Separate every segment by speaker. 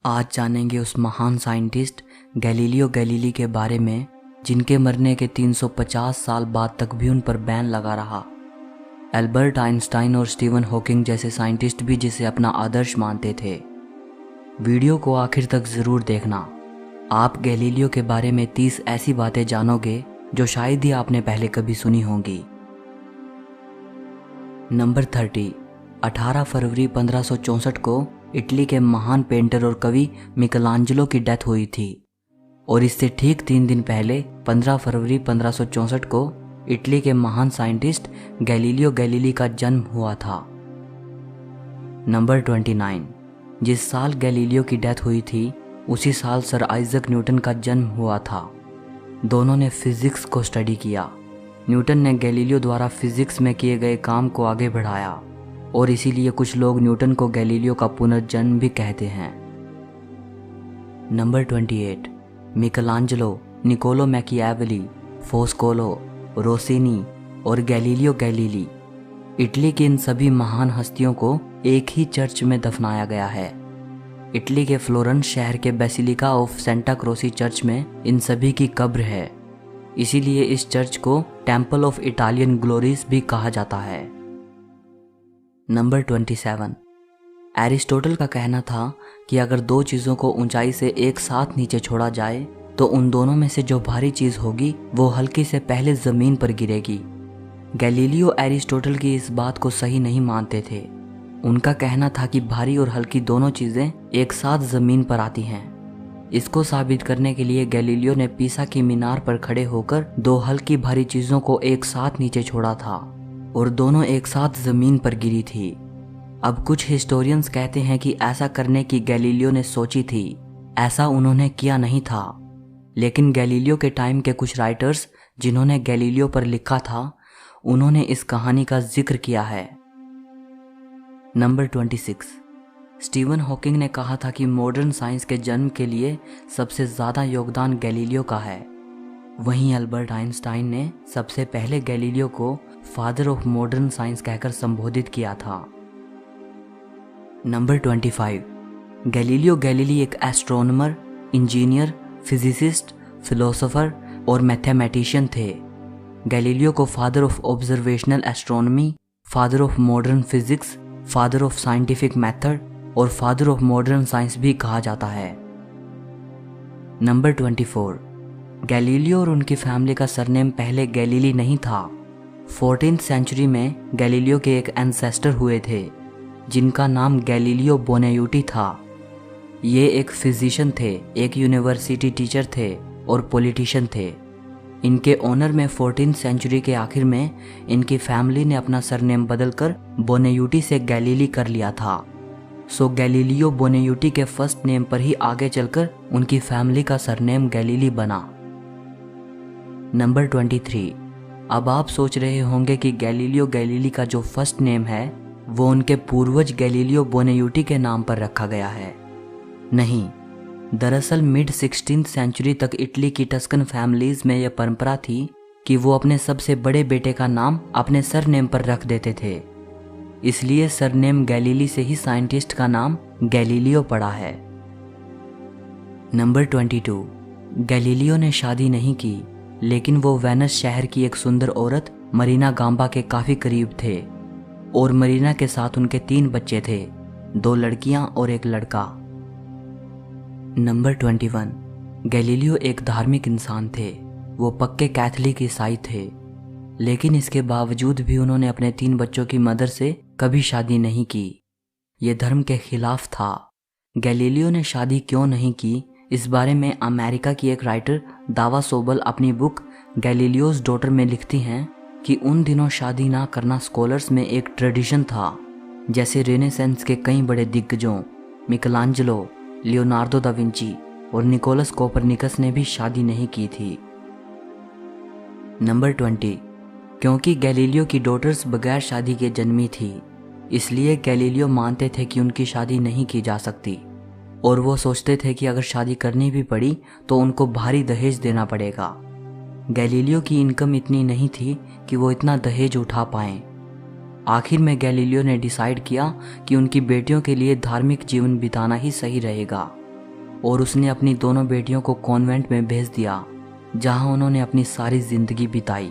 Speaker 1: आज जानेंगे उस महान साइंटिस्ट गैलीलियो गैलीली के बारे में जिनके मरने के 350 साल बाद तक भी उन पर बैन लगा रहा। एल्बर्ट आइंस्टाइन और स्टीवन हॉकिंग जैसे साइंटिस्ट भी जिसे अपना आदर्श मानते थे। वीडियो को आखिर तक ज़रूर देखना। आप गैलीलियो के बारे में 30 ऐसी बातें जानोगे जो शायद ही आपने पहले कभी सुनी होंगी। नंबर 30। 18 फरवरी 1564 को इटली के महान पेंटर और कवि मिकलांजेलो की डेथ हुई थी और इससे ठीक 3 दिन पहले 15 फरवरी 1564 को इटली के महान साइंटिस्ट गैलीलियो गैलीली का जन्म हुआ था। नंबर 29। जिस साल गैलीलियो की डेथ हुई थी उसी साल सर आइजक न्यूटन का जन्म हुआ था। दोनों ने फिजिक्स को स्टडी किया। न्यूटन ने गैलीलियो द्वारा फिजिक्स में किए गए काम को आगे बढ़ाया और इसीलिए कुछ लोग न्यूटन को गैलीलियो का पुनर्जन्म भी कहते हैं। नंबर 28। मिकलांजेलो, निकोलो मैकियावेली, फोस्कोलो, रोसिनी और गैलीलियो गैलीली, इटली की इन सभी महान हस्तियों को एक ही चर्च में दफनाया गया है। इटली के फ्लोरेंस शहर के बेसिलिका ऑफ सेंटा क्रोसी चर्च में इन सभी की कब्र है। इसीलिए इस चर्च को टेम्पल ऑफ इटालियन ग्लोरीज भी कहा जाता है। नंबर 27। एरिस्टोटल का कहना था कि अगर दो चीज़ों को ऊंचाई से एक साथ नीचे छोड़ा जाए तो उन दोनों में से जो भारी चीज़ होगी वो हल्की से पहले ज़मीन पर गिरेगी। गैलीलियो एरिस्टोटल की इस बात को सही नहीं मानते थे। उनका कहना था कि भारी और हल्की दोनों चीज़ें एक साथ ज़मीन पर आती हैं। इसको साबित करने के लिए गैलीलियो ने पीसा की मीनार पर खड़े होकर दो हल्की भारी चीज़ों को एक साथ नीचे छोड़ा था और दोनों एक साथ ज़मीन पर गिरी थी। अब कुछ हिस्टोरियंस कहते हैं कि ऐसा करने की गैलीलियो ने सोची थी, ऐसा उन्होंने किया नहीं था। लेकिन गैलीलियो के टाइम के कुछ राइटर्स जिन्होंने गैलीलियो पर लिखा था उन्होंने इस कहानी का जिक्र किया है। नंबर 26। स्टीवन हॉकिंग ने कहा था कि मॉडर्न साइंस के जन्म के लिए सबसे ज़्यादा योगदान गैलीलियो का है। वहीं एल्बर्ट आइंस्टाइन ने सबसे पहले गैलीलियो को फादर ऑफ मॉडर्न साइंस कहकर संबोधित किया था। नंबर 25। गैलीलियो गैलीली एक एस्ट्रोनॉमर, इंजीनियर, फिजिसिस्ट, फिलोसोफर और मैथमेटिशियन थे। गैलीलियो को father of observational astronomy, father of modern physics, father of scientific method और फादर ऑफ मॉडर्न साइंस भी कहा जाता है। नंबर 24। गैलीलियो और उनकी फैमिली का सरनेम पहले गैलीली नहीं था। 14th सेंचुरी में गैलीलियो के एक एंसेस्टर हुए थे जिनका नाम गैलीलियो बोनेयूटी था। ये एक फिजिशियन थे, एक यूनिवर्सिटी टीचर थे और पॉलिटिशियन थे। इनके ऑनर में 14th सेंचुरी के आखिर में इनकी फैमिली ने अपना सरनेम बदलकर बोनेयूटी से गैलीली कर लिया था। सो गैलीलियो बोनेयूटी के फर्स्ट नेम पर ही आगे चलकर उनकी फैमिली का सरनेम गैलीली बना। नंबर 23। अब आप सोच रहे होंगे कि गैलीलियो गैलीली का जो फर्स्ट नेम है वो उनके पूर्वज गैलीलियो बोनेयूटी के नाम पर रखा गया है। नहीं, दरअसल मिड 16th सेंचुरी तक इटली की टस्कन फैमिलीज में यह परंपरा थी कि वो अपने सबसे बड़े बेटे का नाम अपने सरनेम पर रख देते थे। इसलिए सरनेम गैलीली से ही साइंटिस्ट का नाम गैलीलियो पड़ा है। नंबर 22। गैलीलियो ने शादी नहीं की लेकिन वो वेनिस शहर की एक सुंदर औरत मरीना गांबा के काफ़ी करीब थे और मरीना के साथ उनके 3 बच्चे थे, 2 लड़कियां और 1 लड़का। नंबर 21। गैलीलियो एक धार्मिक इंसान थे। वो पक्के कैथोलिक ईसाई थे लेकिन इसके बावजूद भी उन्होंने अपने 3 बच्चों की मदर से कभी शादी नहीं की। ये धर्म के खिलाफ था। गैलीलियो ने शादी क्यों नहीं की इस बारे में अमेरिका की एक राइटर दावा सोबल अपनी बुक गैलीलियोज डॉटर में लिखती हैं कि उन दिनों शादी ना करना स्कॉलर्स में एक ट्रेडिशन था। जैसे रेनेसेंस के कई बड़े दिग्गजों मिकलांजेलो, लियोनार्डो दा विंची और निकोलस कोपरनिकस ने भी शादी नहीं की थी। नंबर 20। क्योंकि गैलीलियो की डॉटर्स बगैर शादी के जन्मी थी इसलिए गैलीलियो मानते थे कि उनकी शादी नहीं की जा सकती और वो सोचते थे कि अगर शादी करनी भी पड़ी तो उनको भारी दहेज देना पड़ेगा। गैलीलियो की इनकम इतनी नहीं थी कि वो इतना दहेज उठा पाएं। आखिर में गैलीलियो ने डिसाइड किया कि उनकी बेटियों के लिए धार्मिक जीवन बिताना ही सही रहेगा और उसने अपनी दोनों बेटियों को कॉन्वेंट में भेज दिया, जहां उन्होंने अपनी सारी जिंदगी बिताई।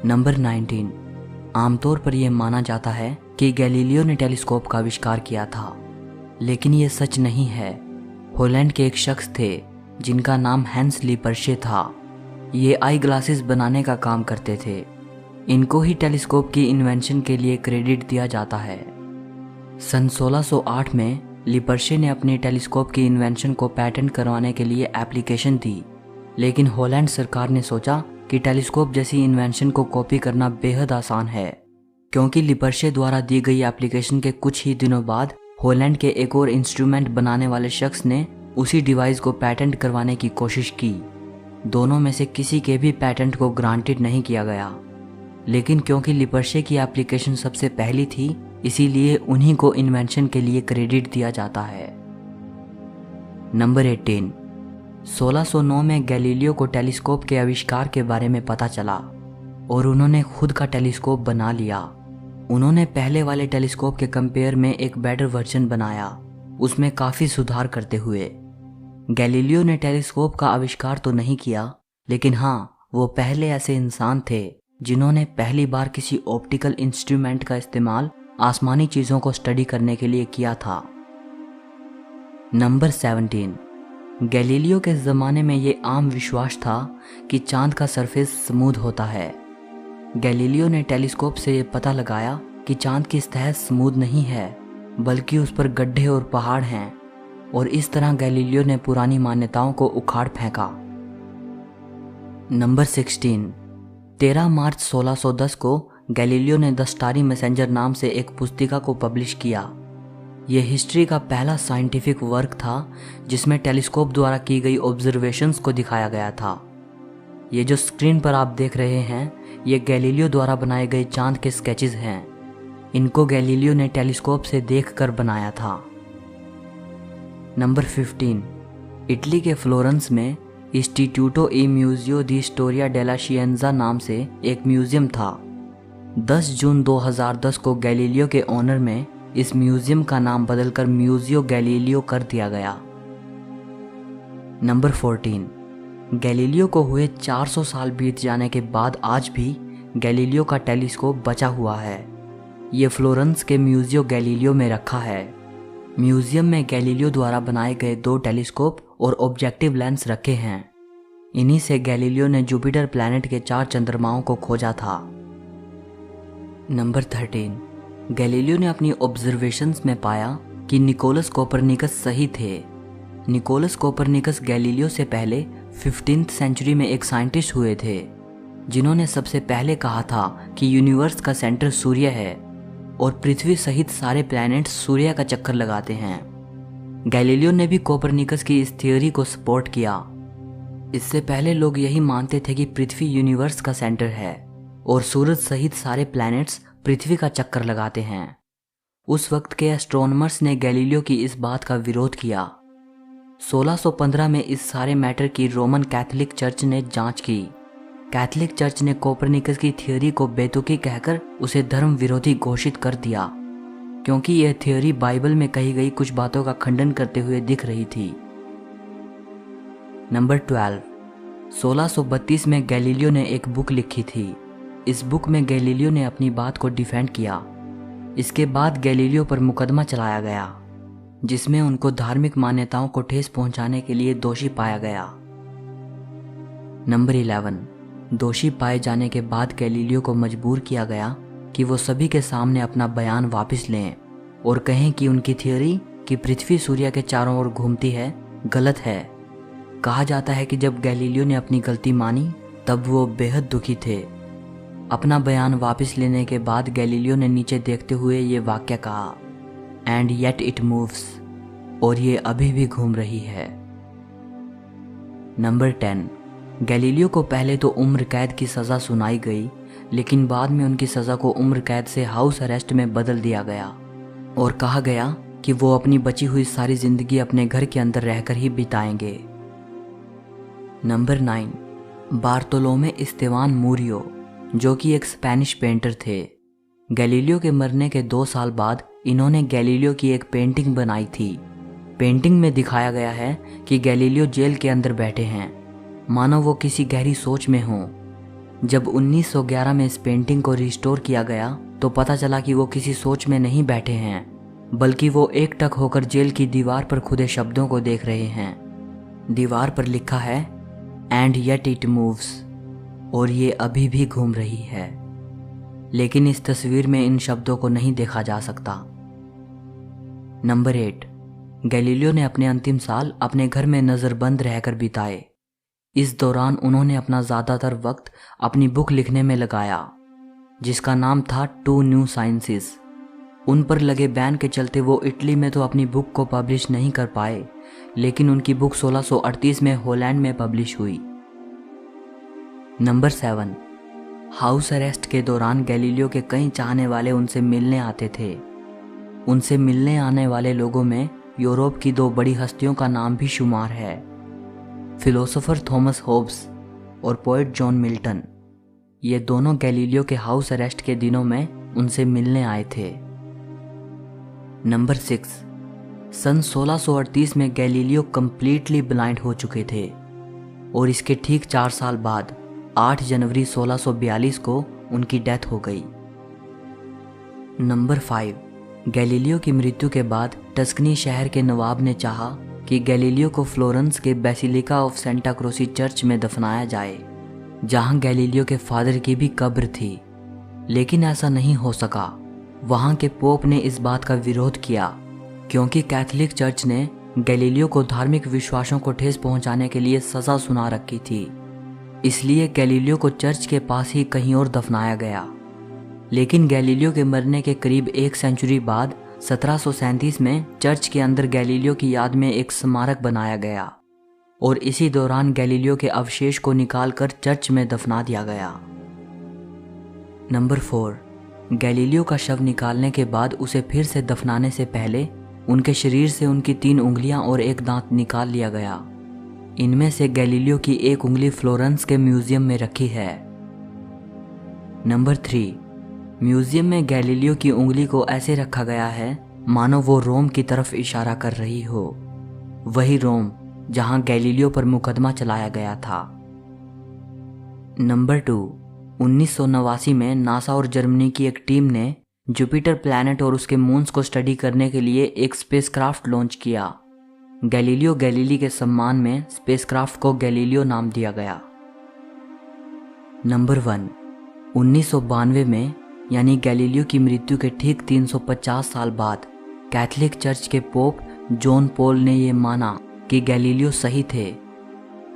Speaker 1: नंबर 19। आमतौर पर यह माना जाता है कि गैलीलियो ने टेलीस्कोप का आविष्कार किया था, लेकिन यह सच नहीं है। हॉलैंड के एक शख्स थे जिनका नाम हैंस लिपर्शे था। ये आई ग्लासेस बनाने का काम करते थे। इनको ही टेलीस्कोप की इन्वेंशन के लिए क्रेडिट दिया जाता है। सन 1608 में लिपर्शे ने अपनी टेलीस्कोप की इन्वेंशन को पेटेंट करवाने के लिए एप्लीकेशन दी, लेकिन हॉलैंड सरकार ने सोचा कि टेलीस्कोप जैसी इन्वेंशन को कॉपी करना बेहद आसान है, क्योंकि लिपर्शे द्वारा दी गई एप्लीकेशन के कुछ ही दिनों बाद हॉलैंड के एक और इंस्ट्रूमेंट बनाने वाले शख्स ने उसी डिवाइस को पेटेंट करवाने की कोशिश की। दोनों में से किसी के भी पेटेंट को ग्रांटेड नहीं किया गया, लेकिन क्योंकि लिपर्शे की एप्लीकेशन सबसे पहली थी, इसीलिए उन्हीं को इन्वेंशन के लिए क्रेडिट दिया जाता है। नंबर 18। 1609 में गैलीलियो को टेलीस्कोप के आविष्कार के बारे में पता चला और उन्होंने खुद का टेलीस्कोप बना लिया। उन्होंने पहले वाले टेलीस्कोप के कंपेयर में एक बेटर वर्जन बनाया, उसमें काफ़ी सुधार करते हुए। गैलीलियो ने टेलीस्कोप का आविष्कार तो नहीं किया, लेकिन हाँ, वो पहले ऐसे इंसान थे जिन्होंने पहली बार किसी ऑप्टिकल इंस्ट्रूमेंट का इस्तेमाल आसमानी चीज़ों को स्टडी करने के लिए किया था। नंबर 17। गैलीलियो के ज़माने में ये आम विश्वास था कि चांद का सरफेस स्मूथ होता है। गैलीलियो ने टेलीस्कोप से ये पता लगाया कि चांद की सतह स्मूथ नहीं है, बल्कि उस पर गड्ढे और पहाड़ हैं, और इस तरह गैलीलियो ने पुरानी मान्यताओं को उखाड़ फेंका। नंबर 16। 13 मार्च 1610 को गैलीलियो ने द स्टारी मैसेंजर नाम से एक पुस्तिका को पब्लिश किया। यह हिस्ट्री का पहला साइंटिफिक वर्क था जिसमें टेलीस्कोप द्वारा की गई ऑब्जर्वेशंस को दिखाया गया था। ये जो स्क्रीन पर आप देख रहे हैं, ये गैलीलियो द्वारा बनाए गए चांद के स्केचेस हैं। इनको गैलीलियो ने टेलीस्कोप से देखकर बनाया था। नंबर 15। इटली के फ्लोरेंस में इंस्टीट्यूटो ई म्यूजियो दी स्टोरिया डेला शिएंजा नाम से एक म्यूजियम था। 10 जून 2010 को गैलीलियो के ऑनर में इस म्यूजियम का नाम बदलकर म्यूजियो गैलीलियो कर दिया गया। नंबर 14। गैलीलियो को हुए 400 साल बीत जाने के बाद आज भी गैलीलियो का टेलीस्कोप बचा हुआ है। ये फ्लोरेंस के म्यूजियो गैलीलियो में रखा है। म्यूजियम में गैलीलियो द्वारा बनाए गए 2 टेलीस्कोप और ऑब्जेक्टिव लेंस रखे हैं। इन्हीं से गैलीलियो ने जुपिटर प्लैनेट के 4 चंद्रमाओं को खोजा था। नंबर 13। गैलीलियो ने अपनी ऑब्जर्वेशंस में पाया कि निकोलस कोपरनिकस सही थे। निकोलस कोपरनिकस गैलीलियो से पहले 15th सेंचुरी में एक साइंटिस्ट हुए थे, जिन्होंने सबसे पहले कहा था कि यूनिवर्स का सेंटर सूर्य है और पृथ्वी सहित सारे प्लैनेट्स सूर्य का चक्कर लगाते हैं। गैलीलियो ने भी कोपरनिकस की इस थियोरी को सपोर्ट किया। इससे पहले लोग यही मानते थे कि पृथ्वी यूनिवर्स का सेंटर है और सूरज सहित सारे प्लैनेट्स पृथ्वी का चक्कर लगाते हैं। उस वक्त के एस्ट्रोनॉमर्स ने गैलीलियो की इस बात का विरोध किया। 1615 में इस सारे मैटर की रोमन कैथोलिक चर्च ने जांच की। कैथोलिक चर्च ने कोपरनिकस की थ्योरी को बेतुकी कहकर उसे धर्म विरोधी घोषित कर दिया, क्योंकि यह थ्योरी बाइबल में कही गई कुछ बातों का खंडन करते हुए दिख रही थी। नंबर 12। 1632 में गैलीलियो ने एक बुक लिखी थी। इस बुक में गैलीलियो ने अपनी बात को डिफेंड किया। इसके बाद गैलीलियो पर मुकदमा चलाया गया, जिसमें उनको धार्मिक मान्यताओं को ठेस पहुंचाने के लिए दोषी पाया गया। नंबर 11। दोषी पाए जाने के बाद गैलीलियो को मजबूर किया गया कि वो सभी के सामने अपना बयान वापस लें और कहें कि उनकी थ्योरी कि पृथ्वी सूर्य के चारों ओर घूमती है गलत है। कहा जाता है कि जब गैलीलियो ने अपनी गलती मानी तब वो बेहद दुखी थे। अपना बयान वापस लेने के बाद गैलीलियो ने नीचे देखते हुए ये वाक्य कहा, एंड येट इट मूव्स, और ये अभी भी घूम रही है। नंबर 10। गैलीलियो को पहले तो उम्र कैद की सज़ा सुनाई गई, लेकिन बाद में उनकी सज़ा को उम्र कैद से हाउस अरेस्ट में बदल दिया गया और कहा गया कि वो अपनी बची हुई सारी ज़िंदगी अपने घर के अंदर रहकर ही बिताएंगे। नंबर 9। बार्तोलोमे इस्तेवान मूरियो, जो कि एक स्पेनिश पेंटर थे। गैलीलियो के मरने के 2 साल बाद इन्होंने गैलीलियो की एक पेंटिंग बनाई थी। पेंटिंग में दिखाया गया है कि गैलीलियो जेल के अंदर बैठे हैं, मानो वो किसी गहरी सोच में हों। जब 1911 में इस पेंटिंग को रिस्टोर किया गया तो पता चला कि वो किसी सोच में नहीं बैठे हैं, बल्कि वो एकटक होकर जेल की दीवार पर खुदे शब्दों को देख रहे हैं। दीवार पर लिखा है एंड येट इट मूव्स, और ये अभी भी घूम रही है। लेकिन इस तस्वीर में इन शब्दों को नहीं देखा जा सकता। नंबर 8, गैलीलियो ने अपने अंतिम साल अपने घर में नज़रबंद रहकर बिताए। इस दौरान उन्होंने अपना ज़्यादातर वक्त अपनी बुक लिखने में लगाया, जिसका नाम था टू न्यू साइंसेस। उन पर लगे बैन के चलते वो इटली में तो अपनी बुक को पब्लिश नहीं कर पाए, लेकिन उनकी बुक 1638 में हॉलैंड में पब्लिश हुई। नंबर 7, हाउस अरेस्ट के दौरान गैलीलियो के कई चाहने वाले उनसे मिलने आते थे। उनसे मिलने आने वाले लोगों में यूरोप की 2 बड़ी हस्तियों का नाम भी शुमार है, फिलोसोफर थॉमस होब्स और पोएट जॉन मिल्टन। ये दोनों गैलीलियो के हाउस अरेस्ट के दिनों में उनसे मिलने आए थे। नंबर 6, सन 1638 में गैलीलियो कंप्लीटली ब्लाइंड हो चुके थे और इसके ठीक 4 साल बाद 8 जनवरी 1642 को उनकी डेथ हो गई। नंबर 5, गैलीलियो की मृत्यु के बाद टस्कनी शहर के नवाब ने चाहा कि गैलीलियो को फ्लोरेंस के बेसिलिका ऑफ सेंटा क्रोसी चर्च में दफनाया जाए, जहां गैलीलियो के फादर की भी कब्र थी। लेकिन ऐसा नहीं हो सका। वहां के पोप ने इस बात का विरोध किया, क्योंकि कैथोलिक चर्च ने गैलीलियो को धार्मिक विश्वासों को ठेस पहुंचाने के लिए सजा सुना रखी थी। इसलिए गैलीलियो को चर्च के पास ही कहीं और दफनाया गया। लेकिन गैलीलियो के मरने के करीब 1 सेंचुरी बाद 1737 में चर्च के अंदर गैलीलियो की याद में एक स्मारक बनाया गया और इसी दौरान गैलीलियो के अवशेष को निकालकर चर्च में दफना दिया गया। नंबर 4, गैलीलियो का शव निकालने के बाद उसे फिर से दफनाने से पहले उनके शरीर से उनकी 3 उंगलियां और 1 दांत निकाल लिया गया। इनमें से गैलीलियो की 1 उंगली फ्लोरेंस के म्यूजियम में रखी है। नंबर 3, म्यूजियम में गैलीलियो की उंगली को ऐसे रखा गया है मानो वो रोम की तरफ इशारा कर रही हो, वही रोम जहां गैलीलियो पर मुकदमा चलाया गया था। नंबर 2, 1989 में नासा और जर्मनी की एक टीम ने जुपिटर प्लैनेट और उसके मून्स को स्टडी करने के लिए एक स्पेसक्राफ्ट लॉन्च किया। गैलीलियो गैलीली के सम्मान में स्पेसक्राफ्ट को गैलीलियो नाम दिया गया। नंबर 1, 1992 में यानी गैलीलियो की मृत्यु के ठीक 350 साल बाद कैथोलिक चर्च के पोप जॉन पॉल ने यह माना कि गैलीलियो सही थे।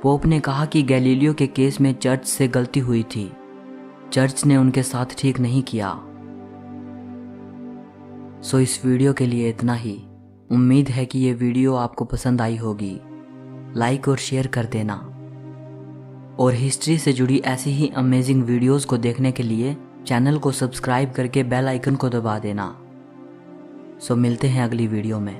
Speaker 1: पोप ने कहा कि गैलीलियो के केस में चर्च से गलती हुई थी, चर्च ने उनके साथ ठीक नहीं किया। सो इस वीडियो के लिए इतना ही। उम्मीद है कि ये वीडियो आपको पसंद आई होगी। लाइक और शेयर कर देना, और हिस्ट्री से जुड़ी ऐसी ही अमेजिंग वीडियोस को देखने के लिए चैनल को सब्सक्राइब करके बेल आइकन को दबा देना। सो मिलते हैं अगली वीडियो में।